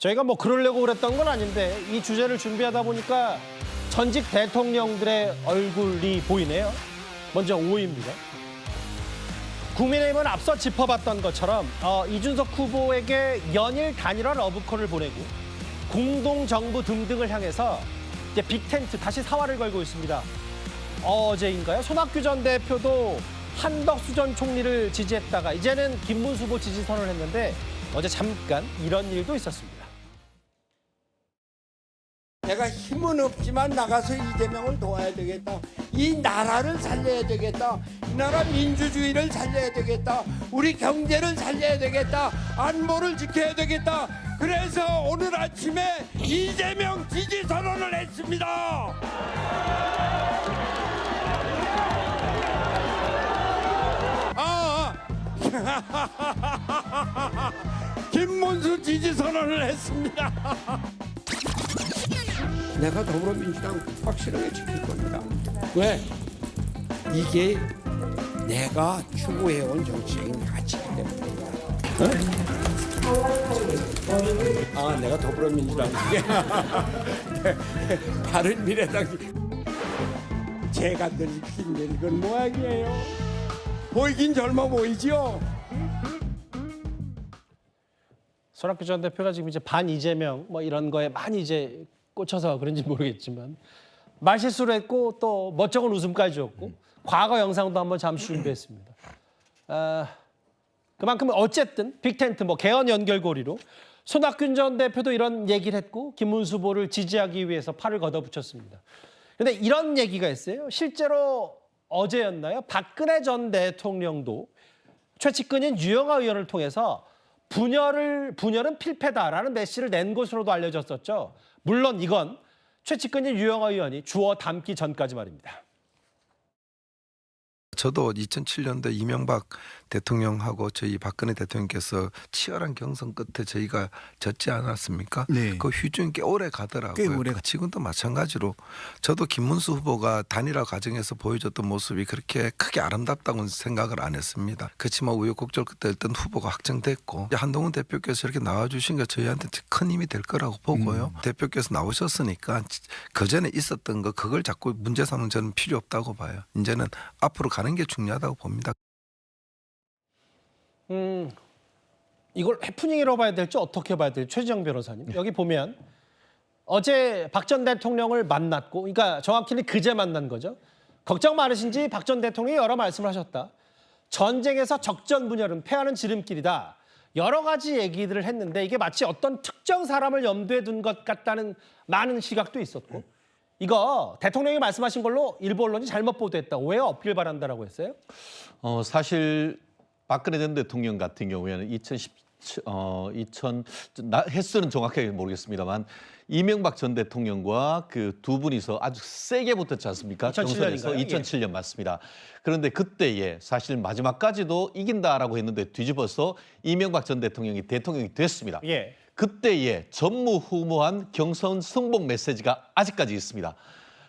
저희가 뭐 그러려고 그랬던 건 아닌데 이 주제를 준비하다 보니까 전직 대통령들의 얼굴이 보이네요. 먼저 5위입니다. 국민의힘은 앞서 짚어봤던 것처럼 이준석 후보에게 연일 단일화 러브콜을 보내고 공동정부 등등을 향해서 이제 빅텐트 다시 사활을 걸고 있습니다. 어제인가요? 손학규 전 대표도 한덕수 전 총리를 지지했다가 이제는 김문수 후보 지지 선언을 했는데 어제 잠깐 이런 일도 있었습니다. 내가 힘은 없지만 나가서 이재명을 도와야 되겠다. 이 나라를 살려야 되겠다. 이 나라 민주주의를 살려야 되겠다. 우리 경제를 살려야 되겠다. 안보를 지켜야 되겠다. 그래서 오늘 아침에 이재명 지지 선언을 했습니다. 김문수 지지 선언을 했습니다. 내가 더불어민주당 확실하게 지킬 겁니다. 왜? 이게 내가 추구해온 정치적인 가치이기 때문입니다. 내가 더불어민주당 바른미래당 제가 늙긴 늙은 모양이에요. 보이긴 젊어 보이죠? 손학규 전 대표가 지금 이제 반 이재명 뭐 이런 거에 많이 이제 꽂혀서 그런지 모르겠지만 말실수를 했고 또 멋쩍은 웃음까지 줬고 과거 영상도 한번 잠시 준비했습니다. 그만큼 어쨌든 빅텐트 뭐 개헌 연결고리로 손학규 전 대표도 이런 얘기를 했고 김문수 후보를 지지하기 위해서 팔을 걷어붙였습니다. 그런데 이런 얘기가 있어요. 실제로 어제였나요? 박근혜 전 대통령도 최측근인 유영하 의원을 통해서 분열은 필패다라는 메시지를 낸 것으로도 알려졌었죠. 물론 이건 최측근인 유영하 의원이 주워 담기 전까지 말입니다. 저도 2007년도 이명박 대통령하고 저희 박근혜 대통령께서 치열한 경선 끝에 저희가 졌지 않았습니까? 네. 그 휴전이 꽤 오래 가더라고요. 꽤 오래 지금도 마찬가지로 저도 김문수 후보가 단일화 과정에서 보여줬던 모습이 그렇게 크게 아름답다고는 생각을 안 했습니다. 그렇지만 우여곡절 끝에 일단 후보가 확정됐고 한동훈 대표께서 이렇게 나와주신 게 저희한테 큰 힘이 될 거라고 보고요. 대표께서 나오셨으니까 그전에 있었던 거 그걸 자꾸 문제 삼는 저는 필요 없다고 봐요. 이제는 앞으로 가는 게 중요하다고 봅니다. 이걸 해프닝이라고 봐야 될지 어떻게 봐야 될지 최지영 변호사님. 여기 보면 어제 박 전 대통령을 만났고 그러니까 정확히는 그제 만난 거죠. 걱정 많으신지 박 전 대통령이 여러 말씀을 하셨다. 전쟁에서 적전분열은 패하는 지름길이다. 여러 가지 얘기들을 했는데 이게 마치 어떤 특정 사람을 염두에 둔 것 같다는 많은 시각도 있었고 이거 대통령이 말씀하신 걸로 일부 언론이 잘못 보도했다. 오해 없길 바란다라고 했어요. 사실 박근혜 전 대통령 같은 경우에는 횟수는 정확하게 모르겠습니다만 이명박 전 대통령과 그 두 분이서 아주 세게 붙었지 않습니까? 2007년인가요? 2007년 맞습니다. 그런데 그때에 사실 마지막까지도 이긴다라고 했는데 뒤집어서 이명박 전 대통령이 대통령이 됐습니다. 예. 그때의 전무후무한 경선 승복 메시지가 아직까지 있습니다.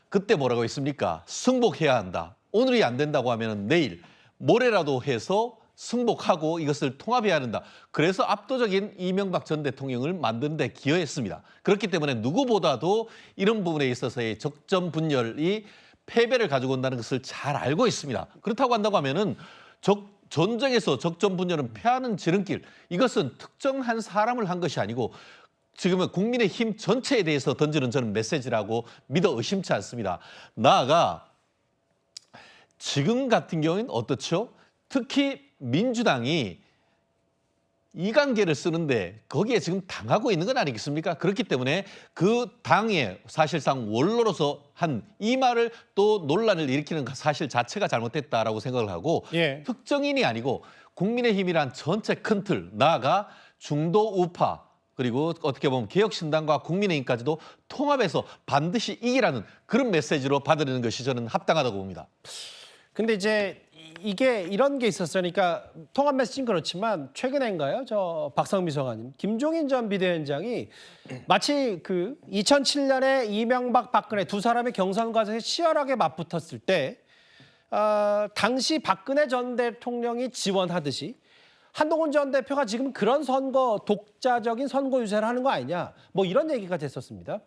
그때 뭐라고 했습니까? 승복해야 한다. 오늘이 안 된다고 하면 내일 모레라도 해서 승복하고 이것을 통합해야 한다. 그래서 압도적인 이명박 전 대통령을 만드는 데 기여했습니다. 그렇기 때문에 누구보다도 이런 부분에 있어서의 적전 분열이 패배를 가지고 온다는 것을 잘 알고 있습니다. 그렇다고 한다고 하면은 전쟁에서 적전 분열은 패하는 지름길. 이것은 특정한 사람을 한 것이 아니고 지금은 국민의힘 전체에 대해서 던지는 저는 메시지라고 믿어 의심치 않습니다. 나아가 지금 같은 경우는 어떻죠? 특히 민주당이 이관계를 쓰는데 거기에 지금 당하고 있는 건 아니겠습니까? 그렇기 때문에 그 당의 사실상 원로로서 한 이 말을 또 논란을 일으키는 사실 자체가 잘못됐다라고 생각을 하고 예. 특정인이 아니고 국민의힘이란 전체 큰 틀, 나아가 중도 우파 그리고 어떻게 보면 개혁신당과 국민의힘까지도 통합해서 반드시 이기라는 그런 메시지로 받아들이는 것이 저는 합당하다고 봅니다. 근데 이제 이게 이런 게 있었어요. 그러니까 통합 메시지는 그렇지만 최근인가요? 저 박상미 비서관님, 김종인 전 비대위원장이 마치 그 2007년에 이명박 박근혜 두 사람의 경선 과정에 치열하게 맞붙었을 때 당시 박근혜 전 대통령이 지원하듯이 한동훈 전 대표가 지금 그런 독자적인 선거 유세를 하는 거 아니냐. 뭐 이런 얘기가 됐었습니다.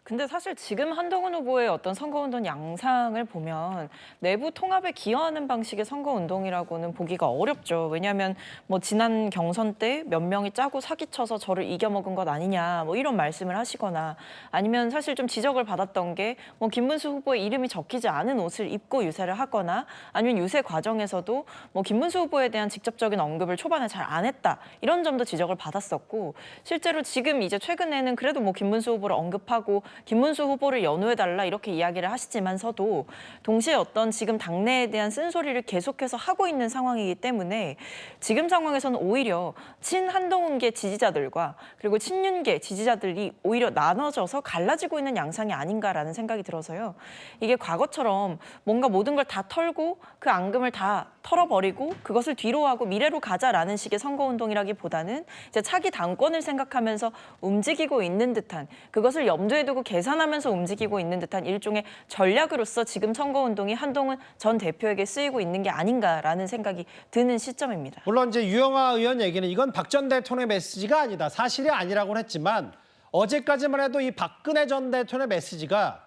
근데 사실 지금 한동훈 후보의 어떤 선거운동 양상을 보면 내부 통합에 기여하는 방식의 선거운동이라고는 보기가 어렵죠. 왜냐하면 뭐 지난 경선 때 몇 명이 짜고 사기쳐서 저를 이겨먹은 것 아니냐 뭐 이런 말씀을 하시거나 아니면 사실 좀 지적을 받았던 게 뭐 김문수 후보의 이름이 적히지 않은 옷을 입고 유세를 하거나 아니면 유세 과정에서도 뭐 김문수 후보에 대한 직접적인 언급을 초반에 잘 안 했다 이런 점도 지적을 받았었고 실제로 지금 이제 최근에는 그래도 뭐 김문수 후보를 언급하고 김문수 후보를 연호해달라 이렇게 이야기를 하시지만서도 동시에 어떤 지금 당내에 대한 쓴소리를 계속해서 하고 있는 상황이기 때문에 지금 상황에서는 오히려 친한동훈계 지지자들과 그리고 친윤계 지지자들이 오히려 나눠져서 갈라지고 있는 양상이 아닌가라는 생각이 들어서요. 이게 과거처럼 뭔가 모든 걸 다 털고 그 앙금을 다 털어버리고 그것을 뒤로하고 미래로 가자라는 식의 선거운동이라기보다는 이제 차기 당권을 생각하면서 움직이고 있는 듯한 그것을 염두에 두고 계산하면서 움직이고 있는 듯한 일종의 전략으로서 지금 선거운동이 한동훈 전 대표에게 쓰이고 있는 게 아닌가라는 생각이 드는 시점입니다. 물론 이제 유영아 의원 얘기는 이건 박 전 대통령의 메시지가 아니다. 사실이 아니라고는 했지만 어제까지만 해도 이 박근혜 전 대통령의 메시지가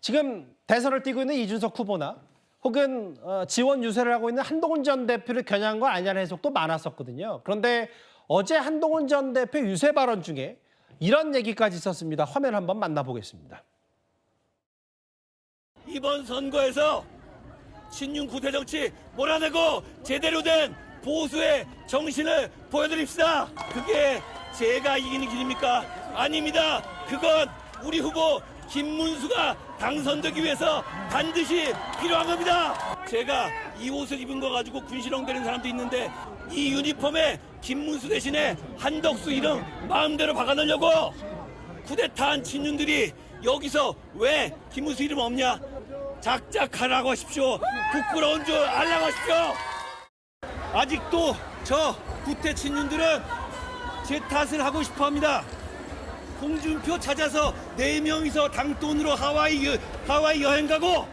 지금 대선을 뛰고 있는 이준석 후보나 혹은 지원 유세를 하고 있는 한동훈 전 대표를 겨냥한 거 아니냐는 해석도 많았었거든요. 그런데 어제 한동훈 전 대표 유세 발언 중에 이런 얘기까지 있었습니다. 화면 한번 만나보겠습니다. 이번 선거에서 친윤 구태 정치 몰아내고 제대로 된 보수의 정신을 보여드립시다. 그게 제가 이기는 길입니까? 아닙니다. 그건 우리 후보 김문수가 당선되기 위해서 반드시 필요한 겁니다. 제가 이 옷을 입은 거 가지고 군시렁대는 사람도 있는데 이 유니폼에 김문수 대신에 한덕수 이름 마음대로 박아넣으려고 쿠데타한 친윤들이 여기서 왜 김문수 이름 없냐? 작작하라고 하십시오. 부끄러운 줄 알라고 하십시오. 아직도 저 구태 친윤들은 제 탓을 하고 싶어합니다. 홍준표 찾아서 4명이서 당돈으로 하와이 여행 가고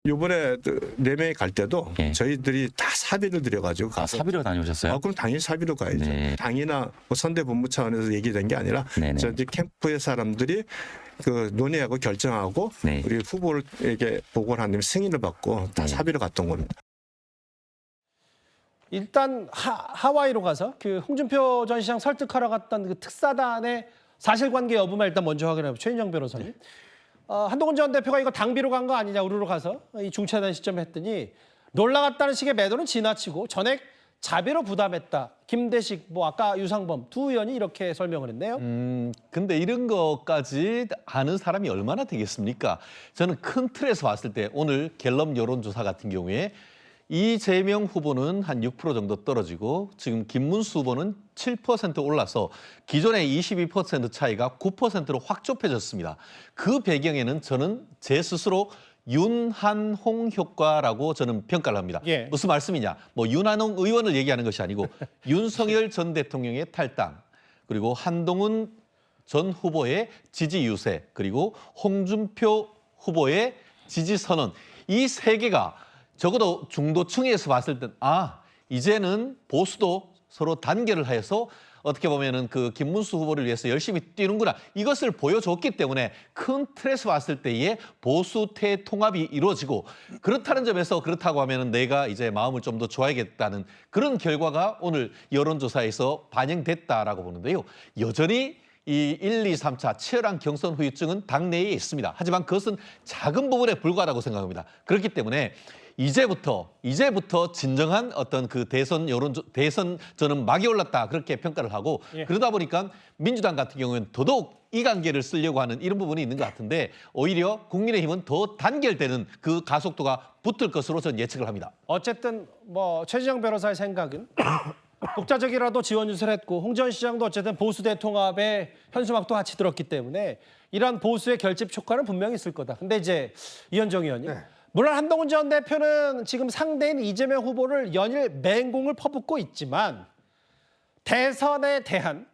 이번에 4명이 갈 때도 예. 저희들이 다 사비를 들여가지고 가서 사비로 다녀오셨어요? 그럼 당연히 사비로 가야죠. 네. 당이나 뭐 선대본부 차원에서 얘기된 게 아니라 네네. 저희 캠프의 사람들이 그 논의하고 결정하고 네. 우리 후보에게 보고를 한 다음에 승인을 받고 다 네. 사비로 갔던 겁니다. 일단 하와이로 가서 그 홍준표 전 시장 설득하러 갔던 그 특사단의 사실관계 여부만 일단 먼저 확인해보죠. 최인정 변호사님. 한동훈 전 대표가 이거 당비로 간 거 아니냐 우르르 가서 이 중차단 시점에 했더니 놀라 갔다는 식의 매도는 지나치고 전액 자비로 부담했다. 김대식, 뭐 아까 유상범 두 의원이 이렇게 설명을 했네요. 근데 이런 것까지 아는 사람이 얼마나 되겠습니까? 저는 큰 틀에서 봤을 때 오늘 갤럽 여론조사 같은 경우에 이재명 후보는 한 6% 정도 떨어지고 지금 김문수 후보는 7% 올라서 기존의 22% 차이가 9%로 확 좁혀졌습니다. 그 배경에는 저는 제 스스로 윤한홍 효과라고 저는 평가를 합니다. 예. 무슨 말씀이냐? 뭐 윤한홍 의원을 얘기하는 것이 아니고 윤석열 전 대통령의 탈당 그리고 한동훈 전 후보의 지지 유세 그리고 홍준표 후보의 지지 선언 이 세 개가 적어도 중도층에서 봤을 땐 이제는 보수도 서로 단결을 해서 어떻게 보면은 그 김문수 후보를 위해서 열심히 뛰는구나 이것을 보여줬기 때문에 큰 틀에서 봤을 때의 보수 대통합이 이루어지고 그렇다는 점에서 그렇다고 하면은 내가 이제 마음을 좀 더 줘야겠다는 그런 결과가 오늘 여론조사에서 반영됐다라고 보는데요. 여전히 이 1, 2, 3차 치열한 경선 후유증은 당내에 있습니다. 하지만 그것은 작은 부분에 불과하다고 생각합니다. 그렇기 때문에 이제부터 진정한 어떤 그 대선 저는 막이 올랐다 그렇게 평가를 하고 그러다 보니까 민주당 같은 경우는 더더욱 이 관계를 쓰려고 하는 이런 부분이 있는 것 같은데 오히려 국민의힘은 더 단결되는 그 가속도가 붙을 것으로 저는 예측을 합니다. 어쨌든 뭐 최지정 변호사의 생각은 독자적이라도 지원 유세를 했고 홍 전 시장도 어쨌든 보수 대통합의 현수막도 같이 들었기 때문에 이런 보수의 결집 효과는 분명히 있을 거다. 근데 이제 이현정 의원님. 물론 한동훈 전 대표는 지금 상대인 이재명 후보를 연일 맹공을 퍼붓고 있지만 대선에 대한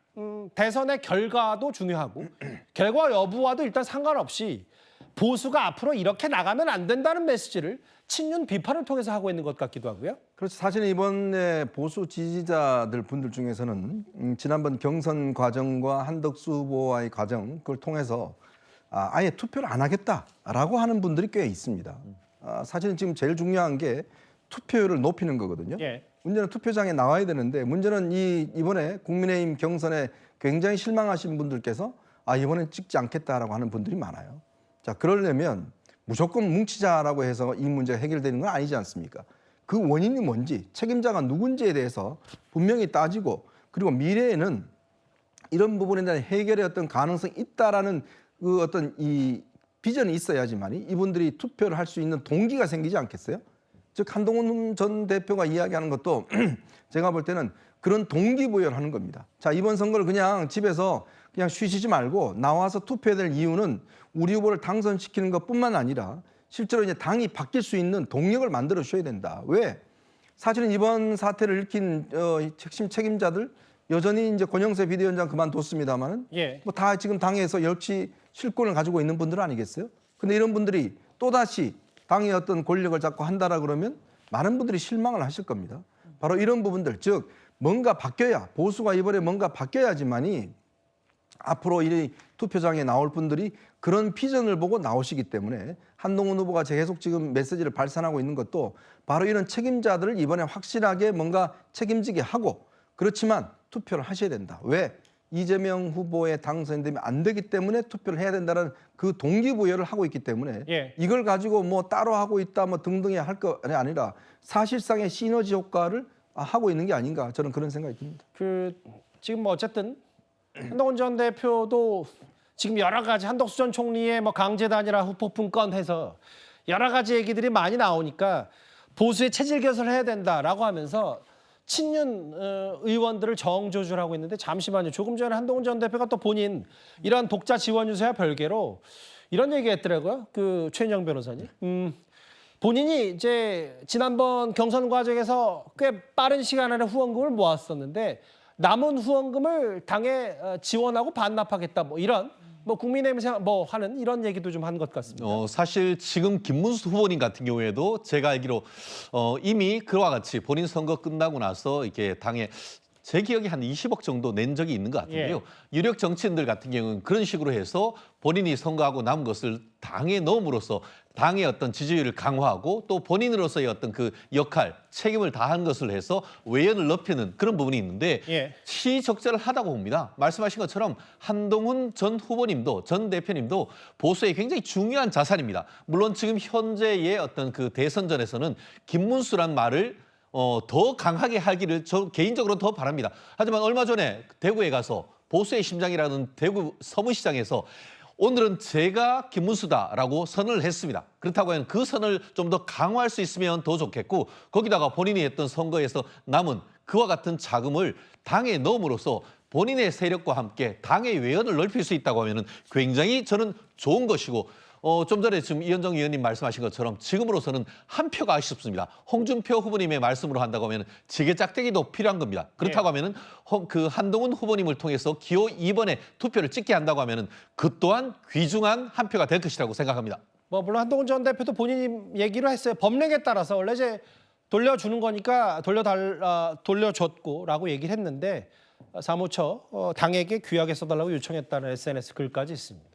대선의 결과도 중요하고 결과 여부와도 일단 상관없이 보수가 앞으로 이렇게 나가면 안 된다는 메시지를 친윤 비판을 통해서 하고 있는 것 같기도 하고요. 그렇죠. 사실은 이번에 보수 지지자들 분들 중에서는 지난번 경선 과정과 한덕수 후보와의 과정 그걸 통해서 아예 투표를 안 하겠다라고 하는 분들이 꽤 있습니다. 사실은 지금 제일 중요한 게 투표율을 높이는 거거든요. 예. 문제는 투표장에 나와야 되는데 문제는 이번에 국민의힘 경선에 굉장히 실망하신 분들께서 이번엔 찍지 않겠다라고 하는 분들이 많아요. 자, 그러려면 무조건 뭉치자라고 해서 이 문제가 해결되는 건 아니지 않습니까? 그 원인이 뭔지, 책임자가 누군지에 대해서 분명히 따지고 그리고 미래에는 이런 부분에 대한 해결의 어떤 가능성이 있다라는 그 어떤 이 비전이 있어야지만이 이분들이 투표를 할 수 있는 동기가 생기지 않겠어요? 즉 한동훈 전 대표가 이야기하는 것도 제가 볼 때는 그런 동기부여를 하는 겁니다. 자, 이번 선거를 그냥 집에서 그냥 쉬시지 말고 나와서 투표해야 될 이유는 우리 후보를 당선시키는 것뿐만 아니라 실제로 이제 당이 바뀔 수 있는 동력을 만들어 주셔야 된다. 왜? 사실은 이번 사태를 일으킨 핵심 책임자들 여전히 이제 권영세 비대위원장 그만뒀습니다만은 예. 뭐 다 지금 당에서 역시 실권을 가지고 있는 분들 아니겠어요? 근데 이런 분들이 또다시 당의 어떤 권력을 잡고 한다라 그러면 많은 분들이 실망을 하실 겁니다. 바로 이런 부분들, 즉 뭔가 바뀌어야 보수가 이번에 뭔가 바뀌어야지만이 앞으로 이 투표장에 나올 분들이 그런 비전을 보고 나오시기 때문에 한동훈 후보가 계속 지금 메시지를 발산하고 있는 것도 바로 이런 책임자들을 이번에 확실하게 뭔가 책임지게 하고 그렇지만 투표를 하셔야 된다. 왜? 이재명 후보에 당선되면 안 되기 때문에 투표를 해야 된다는 그 동기부여를 하고 있기 때문에 예. 이걸 가지고 뭐 따로 하고 있다 뭐 등등이 할 거 아니라 사실상의 시너지 효과를 하고 있는 게 아닌가 저는 그런 생각이 듭니다. 지금 뭐 어쨌든 한동훈 전 대표도 지금 여러 가지 한덕수 전 총리의 뭐 강제 단일화 후폭풍 건 해서 여러 가지 얘기들이 많이 나오니까 보수의 체질 개선을 해야 된다라고 하면서 친윤 의원들을 정조준하고 있는데 잠시만요. 조금 전에 한동훈 전 대표가 또 본인 이런 독자 지원 유세와 별개로 이런 얘기했더라고요. 그 최인영 변호사님. 본인이 이제 지난번 경선 과정에서 꽤 빠른 시간 안에 후원금을 모았었는데 남은 후원금을 당에 지원하고 반납하겠다 뭐 이런 뭐 국민의힘 뭐 하는 이런 얘기도 좀 한 것 같습니다. 사실 지금 김문수 후보님 같은 경우에도 제가 알기로 이미 그와 같이 본인 선거 끝나고 나서 이렇게 당에 제 기억에 한 20억 정도 낸 적이 있는 것 같은데요. 예. 유력 정치인들 같은 경우는 그런 식으로 해서 본인이 선거하고 남은 것을 당에 넣음으로써 당의 어떤 지지율을 강화하고 또 본인으로서의 어떤 그 역할, 책임을 다한 것을 해서 외연을 넓히는 그런 부분이 있는데 예. 시적절하다고 봅니다. 말씀하신 것처럼 한동훈 전 후보님도 전 대표님도 보수의 굉장히 중요한 자산입니다. 물론 지금 현재의 어떤 그 대선전에서는 김문수란 말을 더 강하게 하기를 저 개인적으로 더 바랍니다. 하지만 얼마 전에 대구에 가서 보수의 심장이라는 대구 서문시장에서 오늘은 제가 김문수다라고 선언을 했습니다. 그렇다고 하면 그 선을 좀 더 강화할 수 있으면 더 좋겠고 거기다가 본인이 했던 선거에서 남은 그와 같은 자금을 당에 넣음으로써 본인의 세력과 함께 당의 외연을 넓힐 수 있다고 하면 굉장히 저는 좋은 것이고 좀 전에 지금 이현정 의원님 말씀하신 것처럼 지금으로서는 한 표가 아쉽습니다. 홍준표 후보님의 말씀으로 한다고 하면 지게짝대기도 필요한 겁니다. 그렇다고 하면은 그 한동훈 후보님을 통해서 기호 2번에 투표를 찍게 한다고 하면은 그 또한 귀중한 한 표가 될 것이라고 생각합니다. 뭐 물론 한동훈 전 대표도 본인이 얘기를 했어요. 법령에 따라서 원래 이제 돌려주는 거니까 돌려줬고라고 얘기를 했는데 사무처 당에게 귀하게 써달라고 요청했다는 SNS 글까지 있습니다.